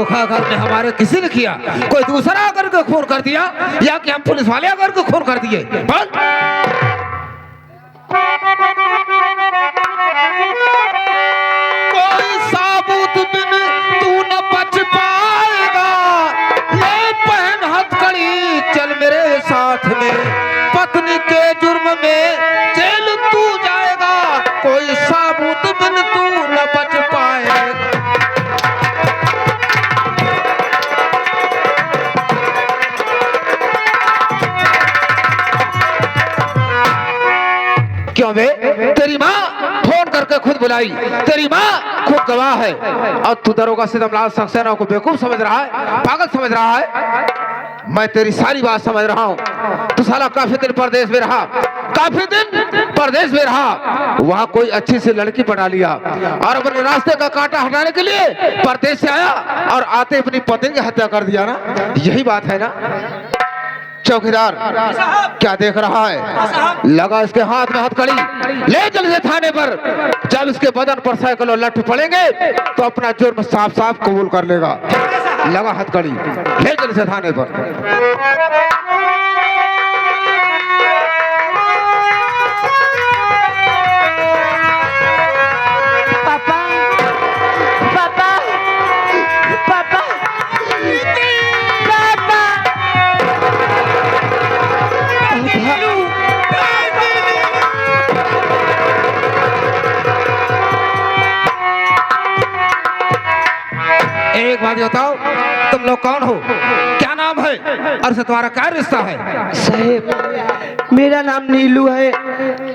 धोखा करने हमारे किसी ने किया? कोई दूसरा आकर के खून कर दिया या कि हम पुलिस वाले आकर के खून कर दिए? बोल। कोई साबुत बिन तू न बच पाएगा, ये पहन हथकड़ी चल मेरे साथ में, पत्नी के जुर्म में जेल तू जाएगा, कोई साबुत बिन तू न बच पाएगा। क्यों बे? तेरी माँ फोन करके खुद बुलाई, तेरी माँ खुद गवाह है और तू दरोगा सितमलाल सक्सेना को बेवकूफ समझ रहा है, पागल समझ रहा है। मैं तेरी सारी बात समझ रहा हूँ। तू साला काफी दिन परदेश में रहा, काफी दिन परदेश में रहा, वहाँ कोई अच्छी सी लड़की पटा लिया और अपने रास्ते का कांटा हटाने के लिए परदेश से आया और आते अपनी पत्नी की हत्या कर दिया ना। यही बात है ना? चौकीदार क्या देख रहा है? लगा इसके हाथ में हथकड़ी, ले चल इसे थाने पर। जब इसके बदन पर सैकड़ों लठ पड़ेंगे तो अपना जुर्म साफ साफ कबूल कर लेगा। लगा हथकड़ी, ले चल इसे थाने पर। एक बात बताओ, तुम लोग कौन हो? क्या नाम है और से तुम्हारा क्या रिश्ता है? साहेब, मेरा नाम नीलू है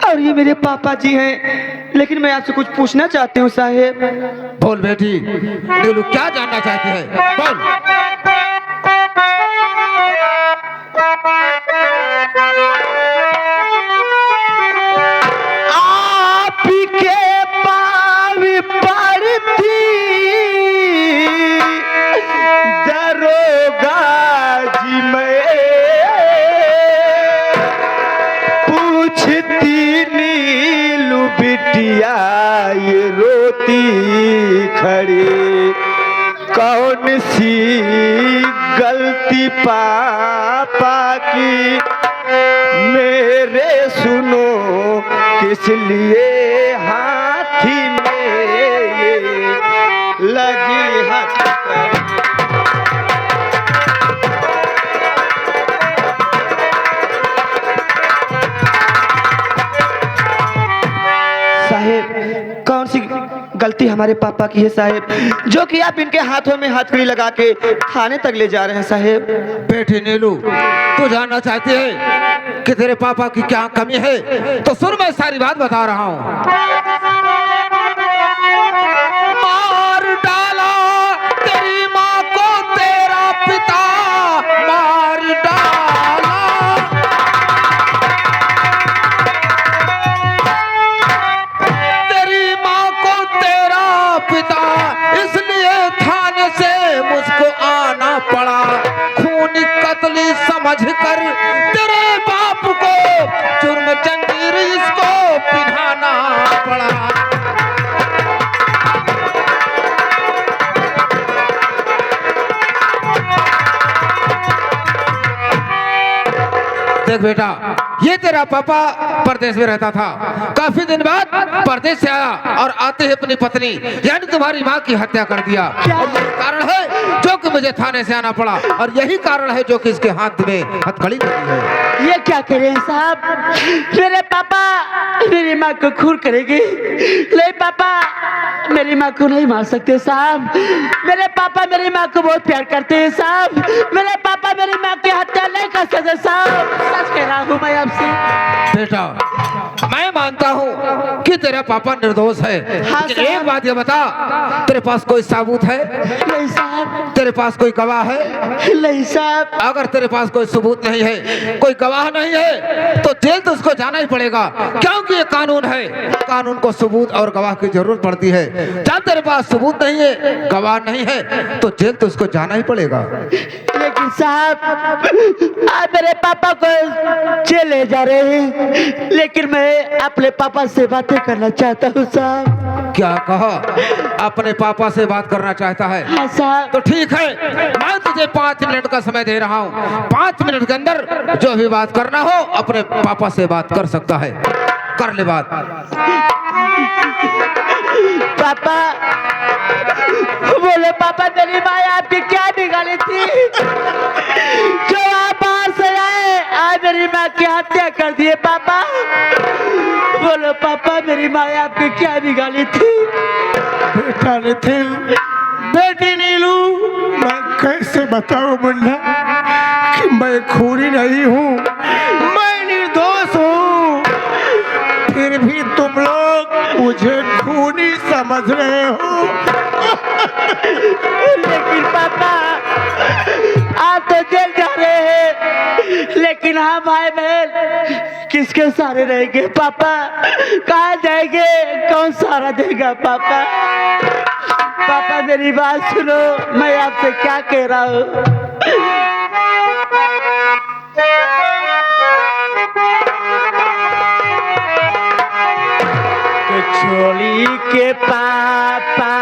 और ये मेरे पापा जी हैं, लेकिन मैं आपसे कुछ पूछना चाहती हूँ साहेब। बोल बेटी, नीलू क्या जानना चाहती है? बोल। आपके पाँव पड़ती दरोगा जी, मैं पूछती नीलू बिटिया ये रोती खड़ी, कौन सी गलती पापा की मेरे सुनो, किस लिए हाथी में लगी हथकड़ी। साहेब, कौन सी गलती हमारे पापा की है साहेब, जो कि आप इनके हाथों में हथकड़ी लगा के थाने तक ले जा रहे हैं साहेब? बेटी नीलू, तू जानना चाहती है कि तेरे पापा की क्या कमी है? तो सुन, मैं सारी बात बता रहा हूँ। मार डाला तेरी माँ को तेरा पिता, मार डाला तेरी माँ को तेरा पिता, इसलिए थाने से मुझको आना पड़ा, खूनी कत्ली समझकर तेरे बाप को जुर्म जंजीर इसको पिन्हाना पड़ा। देख बेटा, ये तेरा पापा परदेश में रहता था, काफी दिन बाद परदेश से आया और आते ही अपनी पत्नी यानी तुम्हारी माँ की हत्या कर दिया। और यही कारण है जो कि मुझे थाने से आना पड़ा और यही कारण है जो कि इसके हाथ में हथकड़ी लगी है। ये क्या करे साहब? मेरे पापा मेरी माँ को खून करेंगे? नहीं पापा, मेरी माँ को नहीं मार सकते साहब। मेरे पापा मेरी माँ को बहुत प्यार करते हैं साहब। मेरे पापा मेरी माँ की हत्या नहीं कर सकते साहब, सच कह रहा हूँ मैं आपसे। बेटा, मैं मानता हूँ कि तेरा पापा निर्दोष है। हाँ, एक बात ये बता, तेरे पास कोई सबूत है? नहीं साहब। तेरे पास कोई गवाह है? नहीं साहब। अगर तेरे पास कोई सबूत नहीं है, कोई गवाह नहीं है, तो जेल तो उसको जाना ही पड़ेगा, क्योंकि ये कानून है। कानून को सबूत और गवाह की जरूरत पड़ती है। जब तेरे पास सबूत नहीं है, गवाह नहीं है, तो जेल तो उसको जाना ही पड़ेगा। लेकिन साहब, आप मेरे पापा को जेल ले जा रहे हैं, लेकिन मैं अपने पापा से बातें करना चाहता हूँ साहब। क्या कहा? अपने पापा से बात करना चाहता है? हाँ साहब। तो ठीक है, मैं तुझे 5 मिनट का समय दे रहा हूँ। 5 मिनट के अंदर जो भी बात करना हो अपने पापा से बात कर सकता है। कर ले बात। पापा बोले, पापा मेरी माँ आपकी क्या बिगाड़ी थी जो आप बाहर से आए आज मेरी माँ की हत्या कर दिए? पापा बोलो पापा, मेरी माँ आपकी क्या बिगाड़ी थी? बेटा नितिन, बेटी नीलू, मैं कैसे बताऊं मुन्ना कि मैं खूनी नहीं हूँ, मैं निर्दोष हूँ, फिर भी तुम लोग मुझे खूनी समझ रहे हो। लेकिन पापा आप तो जेल जा रहे हैं, लेकिन हम भाई बहन किसके सहारे रहेंगे? पापा कहाँ जाएंगे? कौन सहारा देगा? पापा पापा मेरी बात सुनो, मैं आपसे क्या कह रहा हूँ। छोड़ी के पापा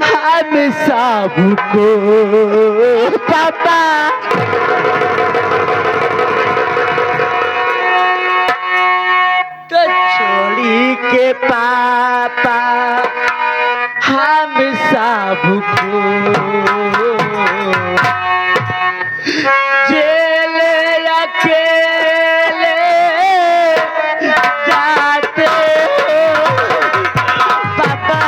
हम सबको, पापा तो छोड़ी के पापा हम सबको जेल अकेले जाते हो पापा।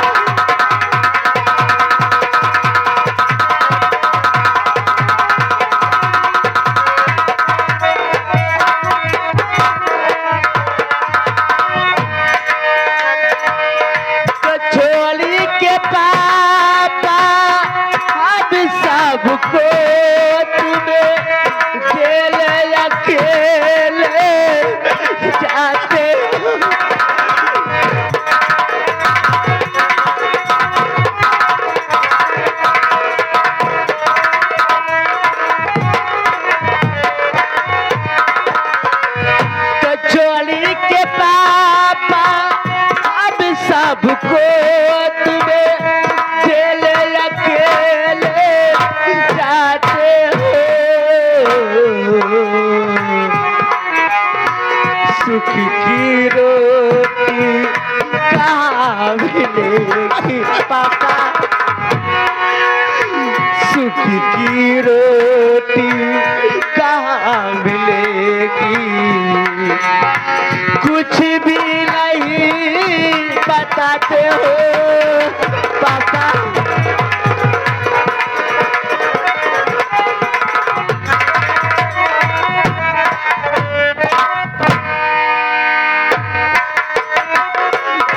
तो छोड़ी के पापा हम सबको तुम्हें जेल अकेले जाते हो। तो छोड़ी के पापा अब सबको तुम्हें जेल अकेले जाते हो। सुख की रोटी कहाँ मिलेगी पापा? सुख की रोटी कहाँ मिलेगी? कुछ भी नहीं बताते हो पापा।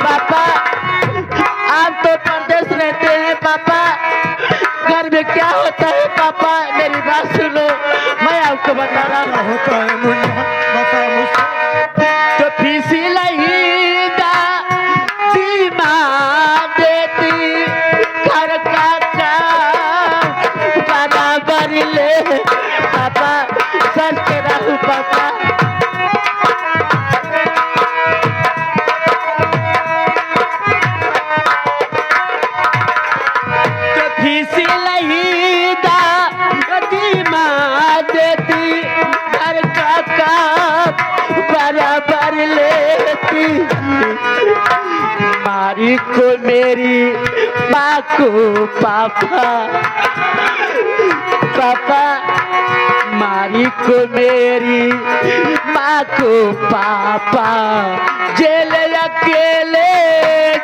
पापा आप तो परदेश रहते हैं पापा, घर में क्या होता है पापा? मेरी बात सुनो, मैं आपको बता रहा क्या हूँ। होता है मुन्ना, बता मुझसे। तो फीसी नहीं दिमाग देती घर का काम बराबर ले पापा, सच कह रहा हूँ पापा। तो फीसी नहीं दिमाग देती घर का काम बराबर लेती। मारी को मेरी माँ को पापा, पापा मारी को मेरी माँ को पापा जेल अकेले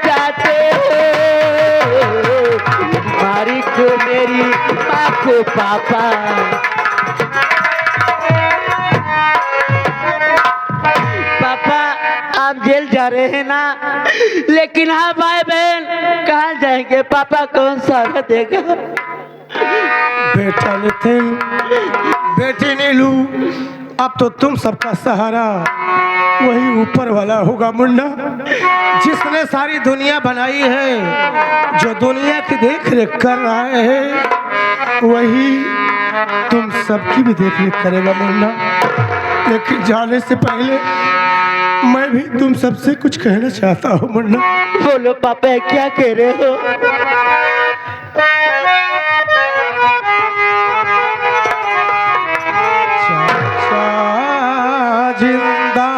जाते हो। मारी को मेरी माँ को पापा। पापा आप जेल जा रहे हैं ना, लेकिन हाँ भाई बहन कहाँ जाएंगे? पापा कौन सहारा देगा? बेटा नितिन, बेटी नीलू, अब तो तुम सबका सहारा वही ऊपर वाला होगा मुन्ना, जिसने सारी दुनिया बनाई है, जो दुनिया की देख रेख कर रहा है, वही तुम सबकी भी देख रेख करेगा मुन्ना। लेकिन जाने से पहले मैं भी तुम सबसे कुछ कहना चाहता हूँ मुन्ना। बोलो पापा, क्या कह रहे हो? चाचा जिंदा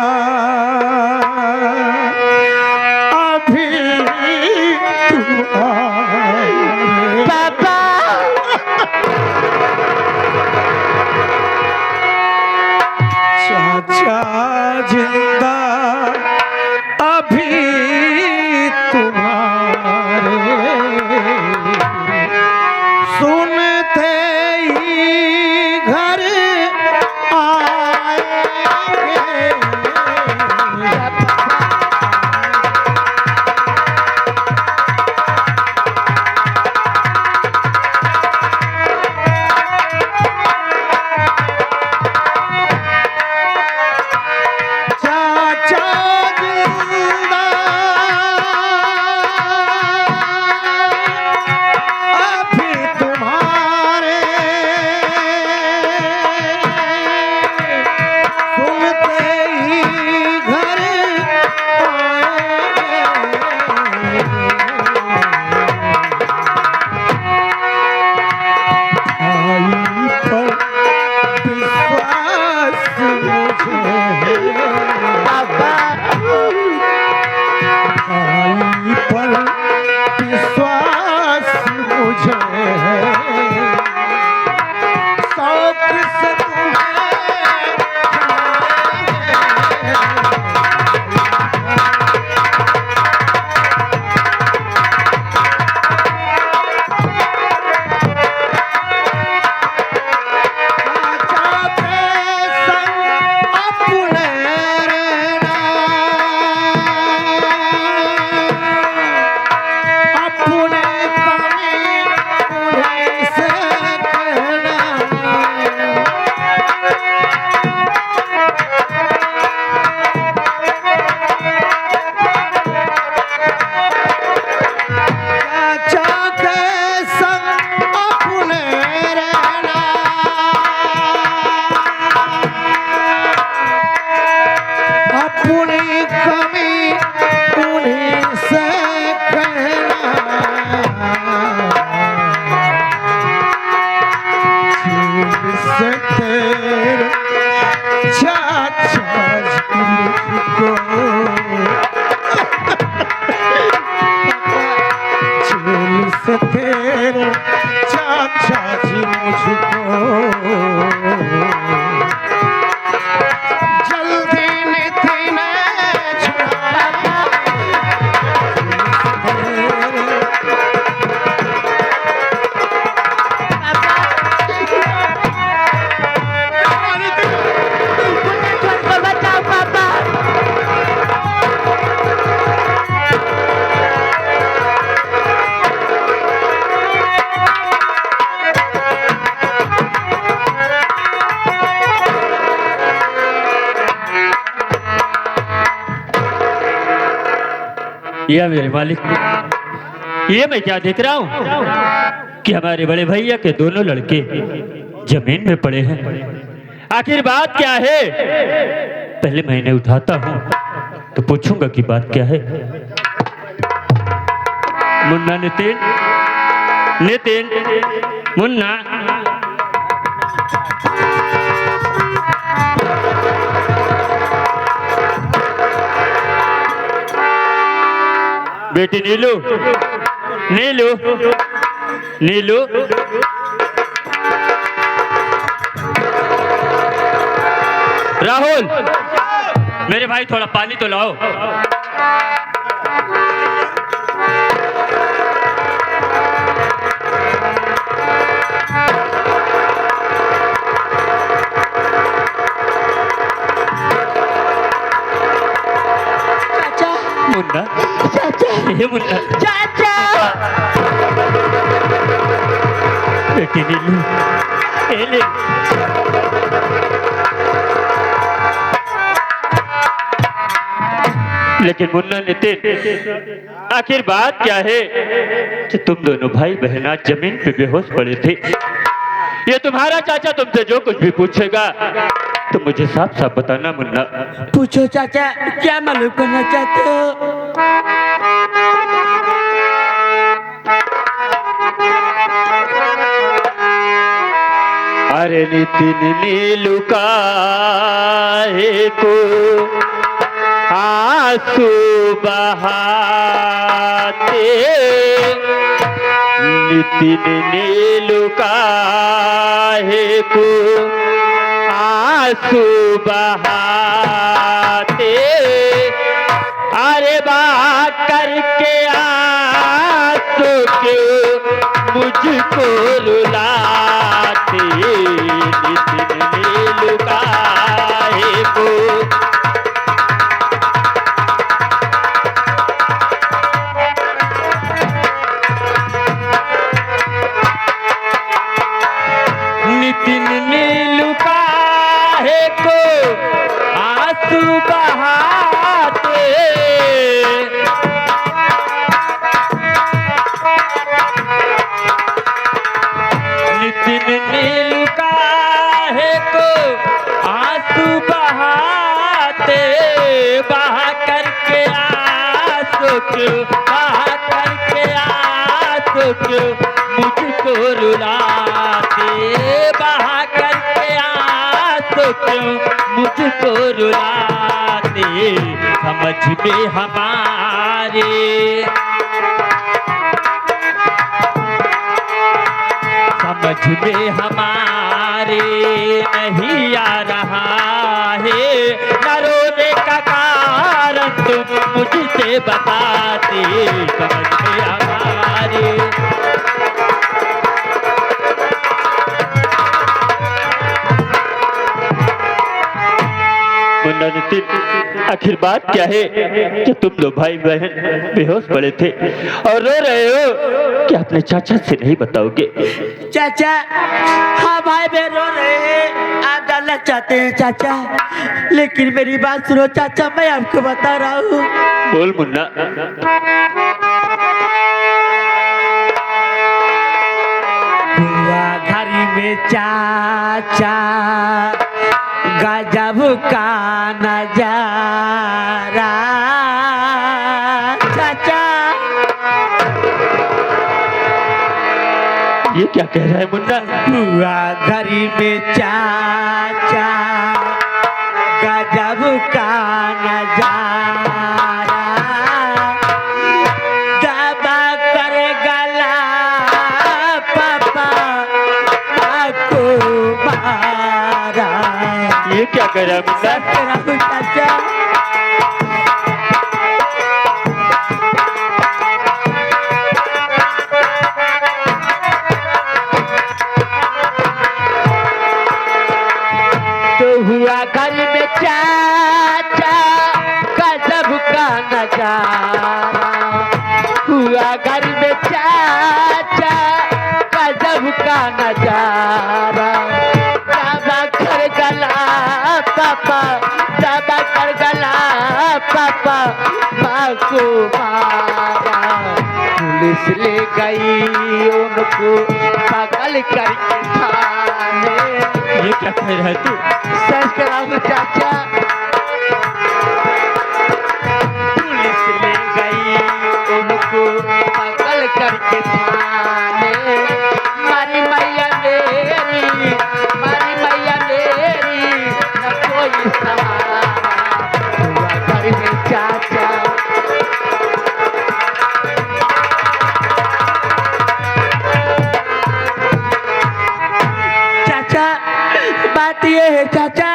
अभी तुम्हारे पापा चाचा जिंदा अभी तुम्हारे सुनते ही घर आएंगे। चाचा जिंदा अभी तुम्हारे सुनते ही घर आएंगे। भाई पर विश्वास मुझे भाई पर विश्वास मुझे है। शौक से तेरे चाचा जी मुझको जल्दी नितिन बचाओ पापा। या मेरे मालिक, ये मैं क्या देख रहा हूँ कि हमारे बड़े भैया के दोनों लड़के जमीन में पड़े हैं। आखिर बात क्या है? पहले मैं इन्हें उठाता हूँ तो पूछूंगा कि बात क्या है। मुन्ना, नितिन, नितिन, मुन्ना, बेटी नीलू, नीलू, नीलू, राहुल, मेरे भाई थोड़ा पानी तो लाओ। मुन्ना, चाचा, ये मुन्ना, चाचा, बेटी नीलू, ये ले। लेकिन मुन्ना, नितिन, आखिर बात क्या है कि तुम दोनों भाई बहन आज जमीन पे बेहोश पड़े थे। ये तुम्हारा चाचा तुमसे जो कुछ भी पूछेगा तो मुझे साफ साफ बताना मुन्ना। पूछो चाचा, क्या मालूम करना चाहते हो? अरे नितिन नीलू काहे को आंसू बहाते, नितिन नीलू काहे को आंसू बहाते, अरे बात करके आंसू क्यों मुझको रुलाते, नितिन नीलू काहे को। नितिन नीलू काहे को आंसू बहाते, नितिन नीलू काहे को आंसू बहाते, बहा करके आंसू क्यों, बहा करके आंसू क्यों मुझको रुलाते, बहा करके आंसू क्यों मुझको रुलाते, समझ में हमारे समझ में हमारे नहीं आ रहा है, न रोने का कारण तुम मुझसे बताते, समझ में हमारे। मुन्ना नितिन, आखिर बात क्या है कि तुम दो भाई बहन बेहोश पड़े थे और रो रहे हो, कि अपने चाचा से नहीं बताओगे? चाचा, हाँ भाई बहन रो रहे हैं, आप जानना चाहते हैं चाचा, लेकिन मेरी बात सुनो चाचा, मैं आपको बता रहा हूँ। बोल मुन्ना। हुआ घर में चाचा गजब का नजारा, चाचा ये क्या कह रहा है मुन्ना? हुआ घर में चाचा गजब का नजारा, दबा कर गला पापा को मारा। ये क्या कह रहा है मुन्ना? चाचा तो हुआ घर में चाचा गजब का नजारा, हुआ घर में चाचा गजब का नजारा, दबा कर गला पापा, दबा कर गला पापा माँ को मारा, पुलिस ले गई उनको पकड़ करके थाने। ये क्या कह रहा है तू? सच कराऊं चाचा, पुलिस ले गई उनको पकड़ करके थाने, मारी मैया मेरी, मारी मैया मेरी, न कोई सहारा, हुआ घर में चाचा। चाचा, बात ये है चाचा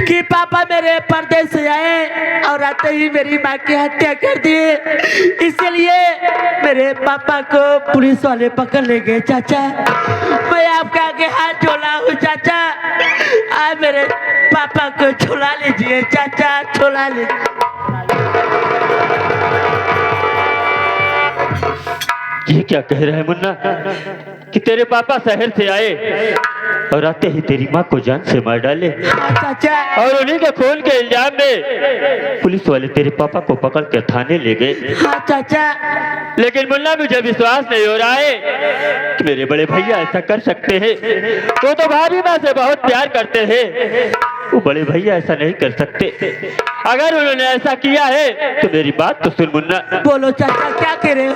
कि पापा मेरे परदेश से आए और आते ही मेरी माँ की हत्या कर दिए, इसलिए मेरे पापा को पुलिस वाले पकड़ ले गए चाचा। मैं आपके आगे हाथ जोड़ा हूँ चाचा, आप मेरे पापा को छुड़ा लीजिए चाचा, छुड़ा लीजिए। ये क्या कह रहा है मुन्ना कि तेरे पापा शहर से आए और आते ही तेरी माँ को जान से मार डाले, चाचा और उन्हीं के खून के इल्जाम में पुलिस वाले तेरे पापा को पकड़ कर थाने ले गए। हाँ चाचा, लेकिन मुन्ना मुझे विश्वास नहीं हो रहा है कि मेरे बड़े भैया ऐसा कर सकते हैं। वो तो भाभी माँ से बहुत प्यार करते हैं, वो बड़े भैया ऐसा नहीं कर सकते। अगर उन्होंने ऐसा किया है तो मेरी बात तो सुन मुन्ना। बोलो चाचा क्या कह रहे हो?